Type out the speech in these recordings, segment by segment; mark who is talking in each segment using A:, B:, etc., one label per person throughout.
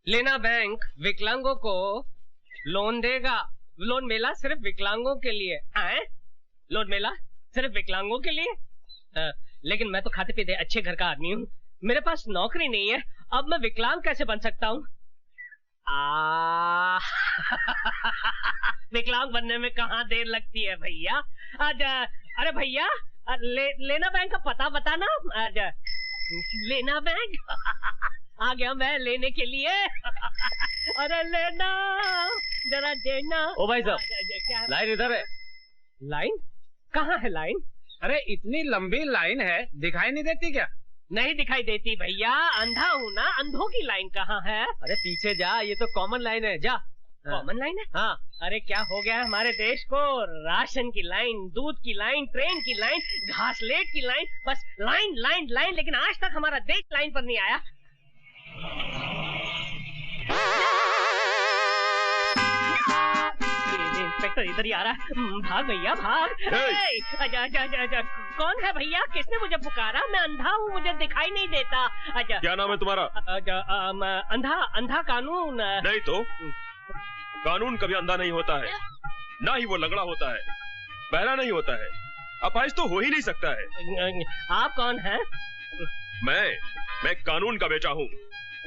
A: लेना बैंक विकलांगों को लोन देगा। लोन मेला सिर्फ विकलांगों के लिए है। लोन मेला सिर्फ विकलांगों के लिए। लेकिन मैं तो खाते पीते अच्छे घर का आदमी हूँ, मेरे पास नौकरी नहीं है, अब मैं विकलांग कैसे बन सकता हूँ? विकलांग बनने में कहाँ देर लगती है भैया। अरे भैया लेना बैंक का पता बताना। लेना बैंक आ गया मैं लेने के लिए। अरे लेना जरा देना।
B: ओ भाई साहब, लाइन इधर है।
A: लाइन कहाँ है लाइन?
B: अरे इतनी लंबी लाइन है, दिखाई नहीं देती क्या?
A: नहीं दिखाई देती भैया, अंधा हूँ ना, अंधों की लाइन कहाँ है?
B: अरे पीछे जा, ये तो कॉमन लाइन है, जा।
A: कॉमन लाइन है?
B: हाँ।
A: अरे क्या हो गया हमारे देश को? राशन की लाइन, दूध की लाइन, ट्रेन की लाइन, घासलेट की लाइन, बस लाइन लाइन लाइन। लेकिन आज तक हमारा देश लाइन पर नहीं आया। इंस्पेक्टर इधर ही आ रहा है। भाग भैया भाग। कौन है भैया? किसने मुझे पुकारा? मैं अंधा हूँ, मुझे दिखाई नहीं देता।
C: क्या नाम है तुम्हारा?
A: अंधा कानून।
C: नहीं तो कानून कभी अंधा नहीं होता है, ना ही वो लंगड़ा होता है, बहरा नहीं होता है, अपाहिज तो हो ही नहीं सकता है।
A: आप कौन हैं?
C: मैं कानून का बेटा हूँ,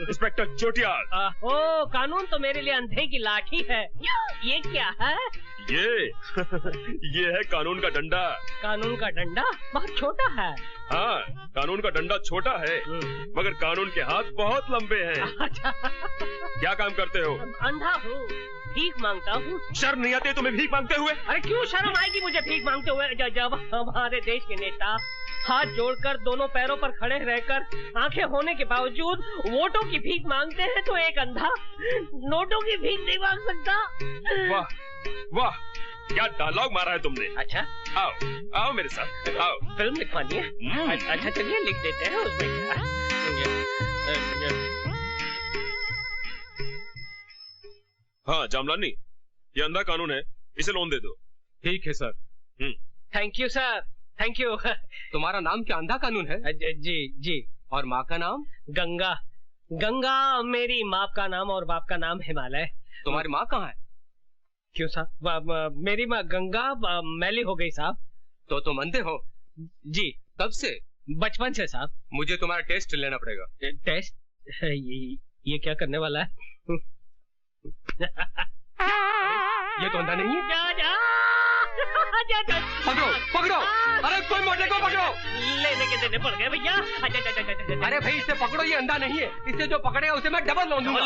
C: इंस्पेक्टर चोटियाल।
A: ओ कानून तो मेरे लिए अंधे की लाठी है। ये क्या है?
C: ये है कानून का डंडा।
A: कानून का डंडा बहुत छोटा है।
C: हाँ, कानून का डंडा छोटा है मगर कानून के हाथ बहुत लंबे हैं। क्या काम करते हो?
A: अंधा हूँ, भीख मांगता हूँ।
C: शर्म नहीं आती तुम्हें भीख मांगते हुए?
A: अरे क्यों शर्म आएगी मुझे भीख मांगते हुए? जब हमारे देश के नेता हाथ जोड़कर दोनों पैरों पर खड़े रहकर आंखें होने के बावजूद वोटों की भीख मांगते हैं, तो एक अंधा नोटों की भीख नहीं मांग सकता।
C: वाह वाह, क्या डायलॉग मारा है तुमने।
A: अच्छा
C: आओ आओ मेरे साथ आओ।
A: फिल्म लिखवानी है? अच्छा चलिए लिख देते हैं, उसमें क्या।
C: हाँ जामलानी, ये अंधा कानून है, इसे लोन दे दो।
B: ठीक है sir.
A: Thank you sir, thank you.
B: तुम्हारा नाम क्या अंधा कानून है?
A: जी जी।
B: और माँ का नाम?
A: गंगा। गंगा मेरी माँ का नाम और बाप का नाम हिमालय।
B: तुम्हारी माँ कहाँ है?
A: क्यों साहब? मेरी माँ गंगा मैली हो गई साहब।
B: तो तुम अंधे हो?
A: जी।
B: कब से?
A: बचपन से साहब।
B: मुझे तुम्हारा टेस्ट लेना पड़ेगा।
A: टेस्ट? ये क्या करने वाला है?
B: ये तो अंधा नहीं है।
A: जा।
B: पकड़ो पकड़ो, अरे कोई मोटे को पकड़ो।
A: लेने के देने पड़ गए भैया।
B: अरे भाई इसे पकड़ो, ये अंधा नहीं है, इसे जो पकड़ेगा उसे मैं डबल लोन दूंगा।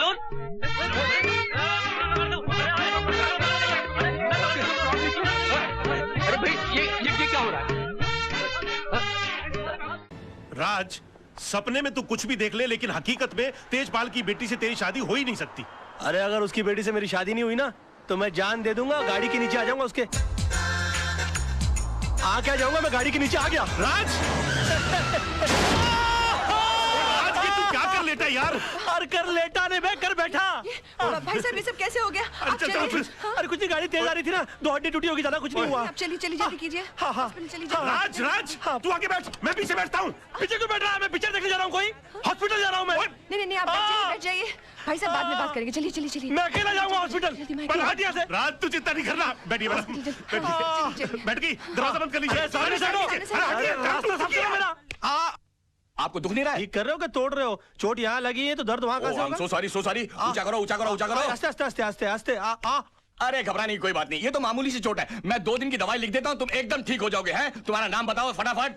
B: अरे भाई ये क्या हो रहा है?
D: राज, सपने में तू कुछ भी देख ले, लेकिन हकीकत में तेजपाल की बेटी से तेरी शादी हो ही नहीं सकती।
E: अरे अगर उसकी बेटी से मेरी शादी नहीं हुई ना, तो मैं जान दे दूंगा, गाड़ी के नीचे आ जाऊंगा उसके। आ क्या जाऊंगा मैं, गाड़ी के नीचे आ गया।
D: राज राज, ये तू क्या कर लेटा यार?
E: और कर लेटा नहीं, मैं कर बैठा।
F: भाई साहब ये सब कैसे हो गया?
E: अरे कुछ नहीं, गाड़ी तेज आ रही थी ना, दो हड्डी टूटी होगी, ज्यादा कुछ नहीं हुआ।
F: आप चलिए जल्दी कीजिए।
D: राज राज, तू आगे बैठ, मैं पीछे बैठता हूँ।
E: पीछे क्यों बैठ रहा है? मैं पिक्चर देखने जा रहा हूँ, कोई हॉस्पिटल जा रहा हूँ मैं।
F: नहीं आप बैठ जाइए। भाई साहब बाद में बात करेंगे, चलिए।
E: मैं अकेला जाऊंगा हॉस्पिटल।
D: राज तू चिंता नहीं करना, बैठिए बैठ गई, दरवाजा बंद कर लीजिए।
G: आपको दुख नहीं रहा है?
E: ठीक कर रहे हो कि तोड़ रहे हो? चोट यहाँ लगी है तो दर्द वहाँ का।
G: So sorry. ऊंचा करो।
E: आस्ते।
G: अरे घबराने की कोई बात नहीं, ये तो मामूली सी चोट है। मैं 2 दिन की दवाई लिख देता हूँ, तुम एकदम ठीक हो जाओगे। हैं? तुम्हारा नाम बताओ फटाफट।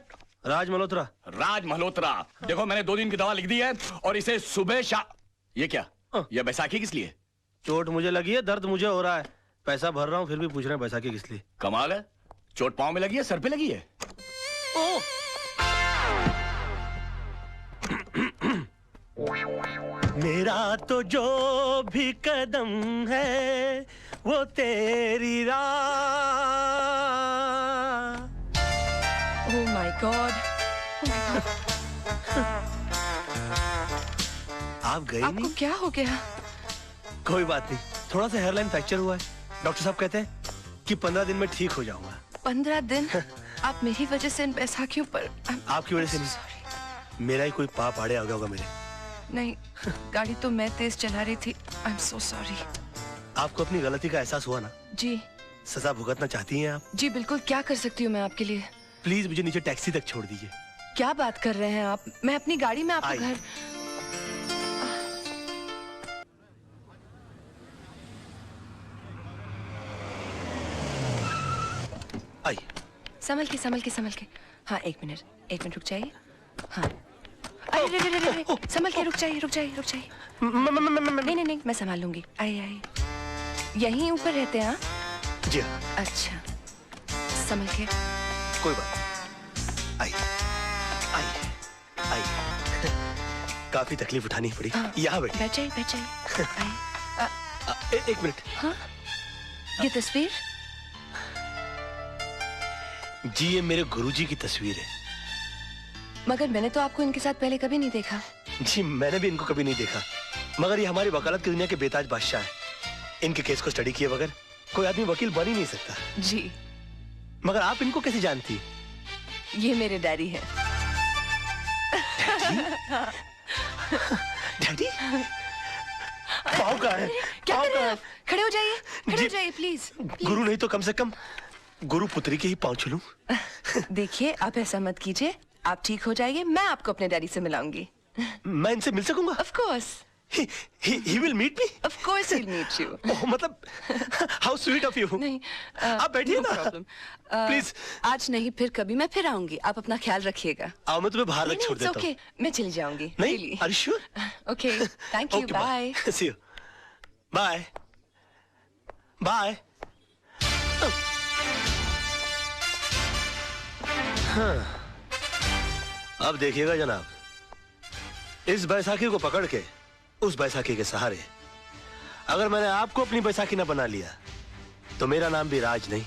E: राज मल्होत्रा।
G: राज मल्होत्रा। देखो मैंने 2 दिन की दवा लिख दी है और इसे सुबह शाम। ये क्या? ये बैसाखी किस लिए?
E: चोट मुझे लगी है, दर्द मुझे हो रहा है, पैसा भर रहा हूँ, फिर भी पूछ रहे हैं बैसाखी किस लिए।
G: कमाल है, चोट पाँव में लगी है, सर पे लगी है।
E: मेरा तो जो भी कदम है वो तेरी राह।
F: Oh my God.
E: आप गई
F: आपको
E: नहीं?
F: क्या हो गया?
E: कोई बात नहीं, थोड़ा सा हेयरलाइन फ्रैक्चर हुआ है। डॉक्टर साहब कहते हैं कि 15 दिन में ठीक हो जाऊंगा।
F: 15 दिन? आप मेरी वजह से इन बैसाखियों पर।
E: आपकी वजह से नहीं, मेरा ही कोई पाप आड़े आ गया होगा मेरे।
F: नहीं, गाड़ी तो मैं तेज चला रही थी। I am so sorry.
E: आपको अपनी गलती का एहसास हुआ ना?
F: जी
E: सजा भुगतना चाहती हैं आप?
F: जी बिल्कुल। क्या कर सकती हूँ मैं आपके लिए?
E: प्लीज मुझे नीचे टैक्सी तक छोड़ दीजिए।
F: क्या बात कर रहे हैं आप? मैं अपनी गाड़ी में आपको
E: आई।
F: घर।
E: आई।
F: संभल के संभल के संभल के। हाँ एक मिनट रुक जाइए। हाँ अरे अरे अरे अरे संभल के रुक जाइए रुक जाइए रुक जाइए। नहीं नहीं मैं संभाल लूंगी। आइए यहीं ऊपर रहते हैं? हाँ
E: जी हाँ।
F: अच्छा संभल के।
E: कोई बात नहीं। आई आई आई। काफी तकलीफ उठानी पड़ी। यहाँ
F: बैठ जाइए आइए।
E: एक मिनट।
F: हाँ ये तस्वीर?
E: जी ये मेरे गुरुजी की तस्वीर है।
F: मगर मैंने तो आपको इनके साथ पहले कभी नहीं देखा।
E: जी मैंने भी इनको कभी नहीं देखा, मगर ये हमारी वकालत की दुनिया के बेताज बादशाह हैं। इनके केस को स्टडी किए बगैर कोई आदमी वकील बन ही नहीं सकता।
F: जी
E: मगर आप इनको कैसे जानती?
F: ये मेरे डैडी है।
E: डैडी? पाँव कहाँ है?
F: क्या
E: पाँव
F: कर रहे
E: कहाँ
F: हैं
E: है?
F: आप? खड़े हो जाइए खड़े
E: जी।
F: हो जाइए प्लीज।
E: गुरु नहीं तो कम से कम गुरु पुत्री के ही पाँव छूलूं।
F: देखिए आप ऐसा मत कीजिए, आप ठीक हो जाइए। मैं आपको अपने डैडी से मिलाऊंगी।
E: मैं इनसे मिल सकूंगा?
F: Of course.
E: He will meet me?
F: Of course he'll meet you।
E: ओह मतलब how sweet of you।
F: नहीं
E: आप बैठिए
F: no
E: ना।
F: problem।
E: Please।
F: आज नहीं फिर कभी मैं फिर आऊंगी। आप अपना ख्याल रखिएगा।
E: आओ मैं तुम्हें बाहर रख छोड़ देता हूँ।
F: ओके मैं चली जाऊंगी।
E: नहीं? Are you sure?
F: Okay thank you
E: Okay,
F: bye.
E: See you। Bye। Bye। हाँ। अब देखिएगा जनाब, इस बैसाखी को पकड़ के उस बैसाखी के सहारे अगर मैंने आपको अपनी बैसाखी ना बना लिया तो मेरा नाम भी राज नहीं।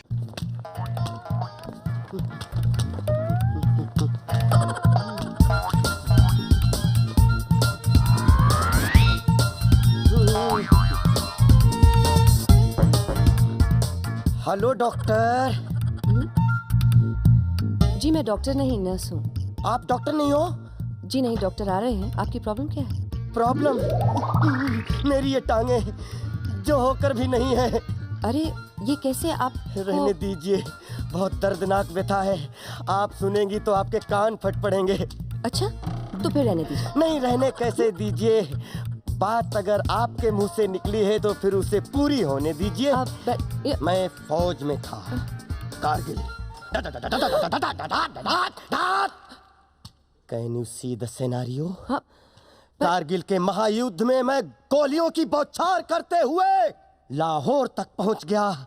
H: Hello doctor.
I: जी मैं डॉक्टर नहीं नर्स हूँ।
H: आप डॉक्टर नहीं हो?
I: जी नहीं, डॉक्टर आ रहे हैं। आपकी प्रॉब्लम क्या है?
H: प्रॉब्लम मेरी ये टांगे जो होकर भी नहीं है।
I: अरे ये कैसे? आप
H: रहने दीजिए, बहुत दर्दनाक व्यथा है। आप सुनेंगी तो आपके कान फट पड़ेंगे।
I: अच्छा तो फिर रहने दीजिए।
H: नहीं रहने कैसे दीजिए, बात अगर आपके मुंह से निकली है तो फिर उसे पूरी होने दीजिए। मैं फौज में था, Kargil. Can you see the scenario? Kargil के महायुद्ध में मैं गोलियों की बौछार करते हुए लाहौर तक पहुंच गया।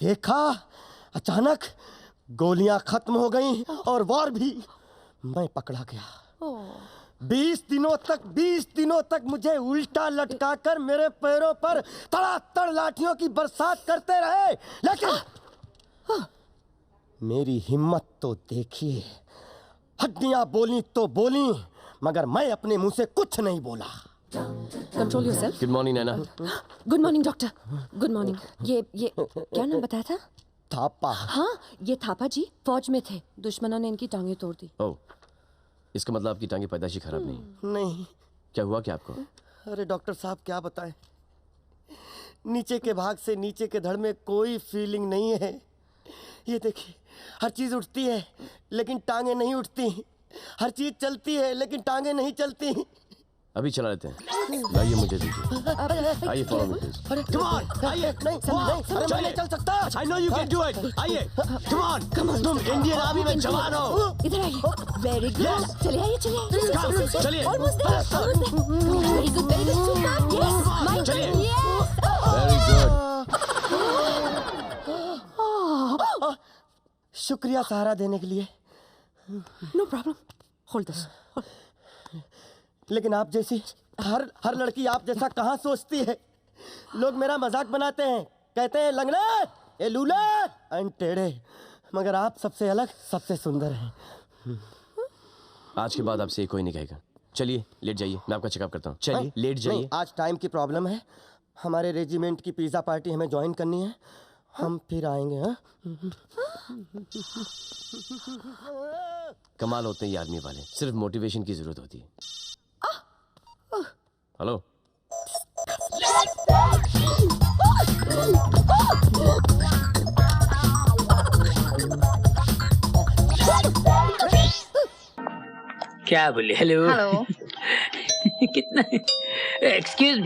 H: देखा अचानक गोलियां खत्म हो गईं और वॉर भी। मैं पकड़ा गया। 20 दिनों तक मुझे उल्टा लटकाकर मेरे पैरों पर तड़ातड़ लाठियों की बरसात करते रहे, लेकिन मेरी हिम्मत तो देखिए। हड्डियां बोली तो बोली, मगर मैं अपने मुंह से कुछ नहीं बोला।
I: Control yourself.
G: Good morning Naina.
I: Good morning doctor. Good morning. ये क्या नाम बताया था?
H: थापा।
I: हाँ ये थापा जी फौज में थे, दुश्मनों ने इनकी टांगें तोड़ दी।
G: ओह, इसका मतलब आपकी टांगे पैदाशी खराब
H: नहीं।
G: क्या हुआ क्या आपको?
H: अरे डॉक्टर साहब क्या बताएं, नीचे के भाग से नीचे के धड़ में कोई फीलिंग नहीं है। ये देखिए, हर चीज उठती है लेकिन टांगे नहीं उठती। हर चीज चलती है लेकिन टांगे नहीं चलती।
G: अभी चला लेते हैं। लाइए मुझे दीजिए। आइए फॉलो मी प्लीज।
H: अरे कम ऑन, आइए। नहीं अरे मैं नहीं चल सकता।
E: I know you can do it। आइए, come on, तुम इंडियन आर्मी में जवान हो।
I: इधर आइए। Very good. चलिए आइए चलिए।
E: चलिए।
I: Almost there. Very good very good. Yes my
E: चलिए।
G: Very good.
H: शुक्रिया सहारा देने के लिए।
I: No problem. Hold this.
H: लेकिन आप जैसी हर लड़की आप जैसा कहाँ सोचती है। लोग मेरा मजाक बनाते हैं, कहते हैं लंगड़े, ये लूले, एंड टेढ़े, मगर आप सबसे अलग, सबसे सुंदर हैं।
G: आज के बाद आपसे कोई नहीं कहेगा। चलिए लेट जाइए, मैं आपका चेकअप करता हूँ। चलिए लेट जाइए।
H: आज टाइम की प्रॉब्लम है। हमारे रेजिमेंट की पिज्जा पार्टी हमें ज्वाइन करनी है। हम फिर आएंगे। हाँ
G: कमाल होते हैं ये आर्मी वाले, सिर्फ मोटिवेशन की जरूरत होती है।
J: हेलो।
K: क्या बोले? हेलो।
L: हेलो।
K: कितना? Excuse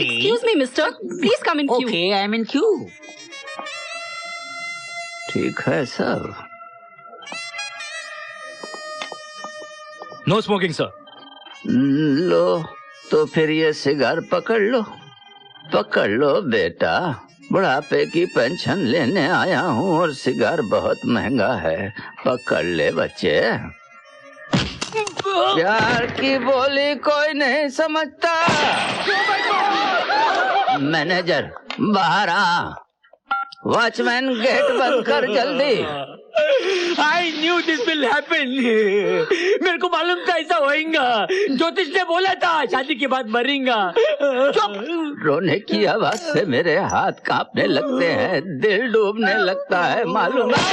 L: me mister, please come in queue.
K: Okay, I am in queue. ठीक है सर।
M: No smoking sir.
K: लो तो फिर ये सिगार पकड़ लो, पकड़ लो बेटा। बुढ़ापे की पेंशन लेने आया हूँ और सिगार बहुत महंगा है। पकड़ ले बच्चे। प्यार की बोली कोई नहीं समझता। मैनेजर बाहर आ। वॉचमैन गेट बंद कर जल्दी।
M: I knew this will happen. मेरे को मालूम था ऐसा होएगा। ज्योतिष ने बोला था शादी के बाद मरेगा।
K: चुप। रोने की आवाज से मेरे हाथ कांपने लगते हैं, दिल डूबने लगता है, मालूम है?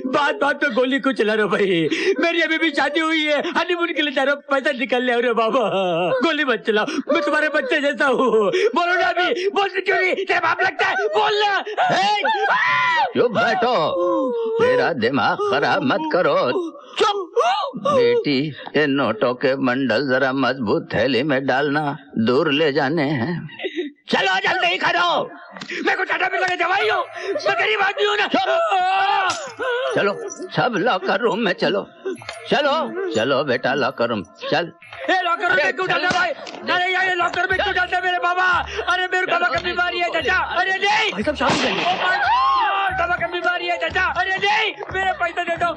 M: बात बात पे गोली को चला रहे भाई। मेरी अभी भी शादी हुई है, हनीमून के लिए जा रहा हूँ, पैसा निकल ले रहे बाबा। गोली मत चलाओ, मैं तुम्हारे बच्चे जैसा हूँ। बोलो ना अभी, बोल क्यों नहीं? तेरा बाप लगता है, बोलना।
K: चुप बैठो, मेरा दिमाग खराब मत करो। चुप। बेटी, ये नोटों के बंडल जरा मजबूत थैली में डालना, दूर ले जाने हैं।
M: चलो जल्दी करो, मेरे को टाटा पे लगे दवाई हो, मैं गरीब आदमी हूँ ना।
K: चलो सब लॉकर रूम में चलो, चलो चलो बेटा लॉकर रूम चल।
M: लॉकर में क्यों डालते भाई? अरे यार लॉकर में क्यों डालते मेरे बाबा? अरे मेरे बाबा का बीमारी है चाचा। अरे नहीं भाई, सब शादी करेंगे। बाबा का बीमारी है चाचा। अरे नहीं, मेरे पैसा दे दो।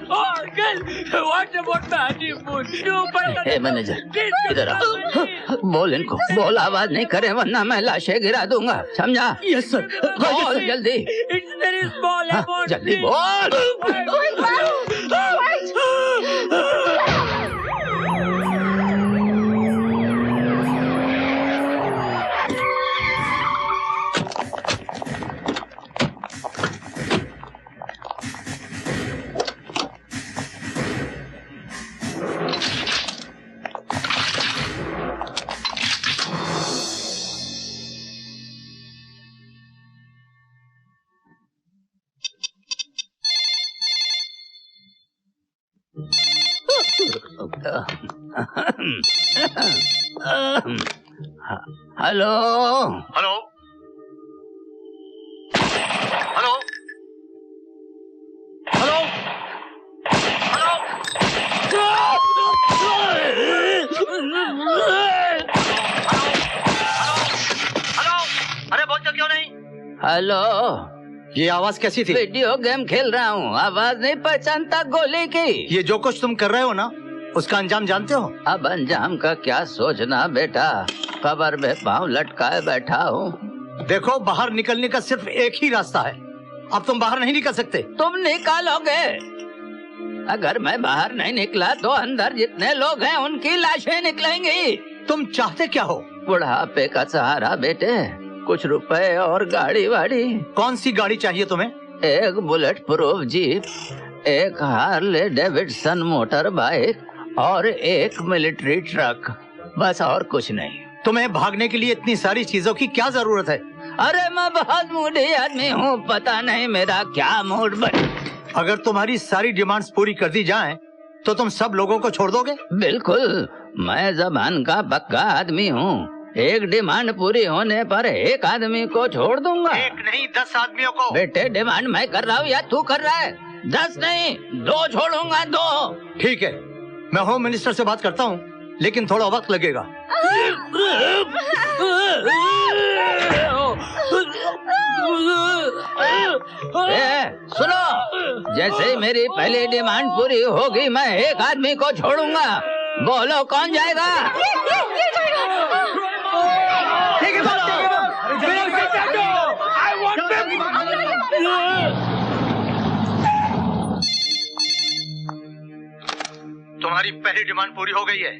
K: हे मैनेजर, इधर आओ। बोल इनको, बोल, आवाज नहीं करे वरना मैं लाशें गिरा दूंगा, समझा?
M: Yes sir.
K: बोल जल्दी।
M: It's very small amount.
K: जल्दी बोल। हेलो
G: हेलो हेलो हेलो अरे बोलते क्यों नहीं?
K: हेलो,
N: ये आवाज कैसी थी?
K: वीडियो गेम खेल रहा हूँ, आवाज नहीं पहचानता गोली की।
N: ये जो कुछ तुम कर रहे हो ना, उसका अंजाम जानते हो?
K: अब अंजाम का क्या सोचना बेटा, कब्र में पाँव लटकाए बैठा हूँ।
N: देखो, बाहर निकलने का सिर्फ एक ही रास्ता है। अब तुम बाहर नहीं निकल सकते।
K: तुम निकालोगे? अगर मैं बाहर नहीं निकला तो अंदर जितने लोग हैं उनकी लाशें निकलेंगी।
N: तुम चाहते क्या हो?
K: बुढ़ापे का सहारा बेटे, कुछ रुपए और गाड़ी वाड़ी।
N: कौन सी गाड़ी चाहिए तुम्हें?
K: एक बुलेट प्रूफ जीप, एक हार्ले डेविडसन मोटर बाइक और एक मिलिट्री ट्रक, बस और कुछ नहीं।
N: तुम्हें भागने के लिए इतनी सारी चीजों की क्या जरूरत है?
K: अरे मैं बहुत मूडी आदमी हूँ, पता नहीं मेरा क्या मूड बने।
N: अगर तुम्हारी सारी डिमांड्स पूरी कर दी जाएं, तो तुम सब लोगों को छोड़ दोगे?
K: बिल्कुल, मैं जबान का पक्का आदमी हूँ। एक डिमांड पूरी होने पर एक आदमी को छोड़ दूंगा।
N: एक नहीं, 10 आदमियों को।
K: बेटे, डिमांड मैं कर रहा हूँ या तू कर रहा है? 10 नहीं, 2 छोड़ूंगा, 2।
N: ठीक है, मैं होम मिनिस्टर से बात करता हूँ, लेकिन थोड़ा वक्त लगेगा।
K: सुनो, जैसे ही मेरी पहली डिमांड पूरी होगी मैं एक आदमी को छोड़ूंगा। बोलो कौन जाएगा?
N: तुम्हारी पहली डिमांड पूरी हो गई है।